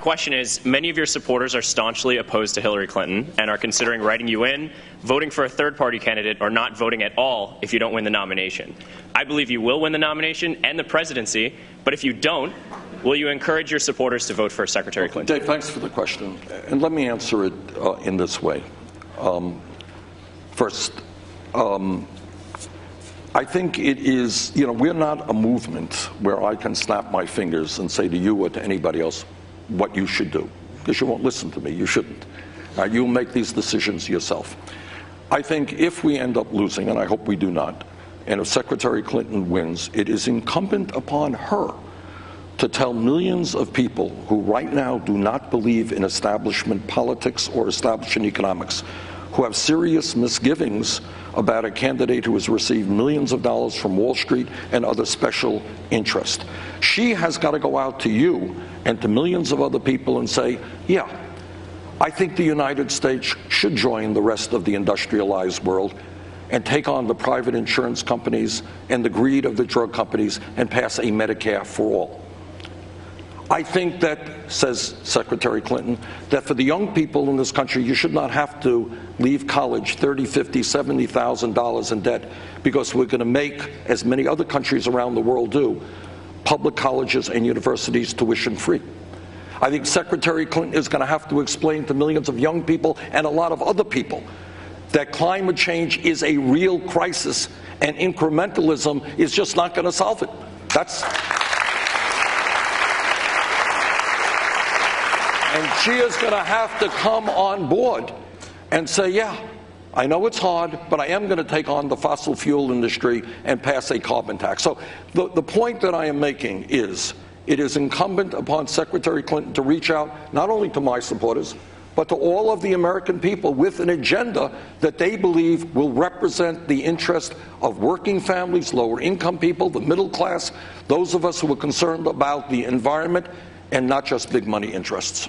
Question is, many of your supporters are staunchly opposed to Hillary Clinton and are considering writing you in, voting for a third-party candidate, or not voting at all if you don't win the nomination. I believe you will win the nomination and the presidency, but if you don't, will you encourage your supporters to vote for Secretary Clinton? Dave, thanks for the question. And let me answer it in this way. First, I think it is, we're not a movement where I can snap my fingers and say to you or to anybody else what you should do, because you won't listen to me. You shouldn't. You'll make these decisions yourself. I think if we end up losing, and I hope we do not, and if Secretary Clinton wins, it is incumbent upon her to tell millions of people who right now do not believe in establishment politics or establishment economics, who have serious misgivings about a candidate who has received millions of dollars from Wall Street and other special interests. She has got to go out to you and to millions of other people and say, yeah, I think the United States should join the rest of the industrialized world and take on the private insurance companies and the greed of the drug companies and pass a Medicare for all. I think that, says Secretary Clinton, that for the young people in this country, you should not have to leave college $30,000, $50,000, $70,000 in debt because we're going to make, as many other countries around the world do, public colleges and universities tuition free. I think Secretary Clinton is going to have to explain to millions of young people and a lot of other people that climate change is a real crisis and incrementalism is just not going to solve it. And she is going to have to come on board and say, yeah, I know it's hard, but I am going to take on the fossil fuel industry and pass a carbon tax. So the point that I am making is it is incumbent upon Secretary Clinton to reach out not only to my supporters, but to all of the American people with an agenda that they believe will represent the interest of working families, lower income people, the middle class, those of us who are concerned about the environment, and not just big money interests.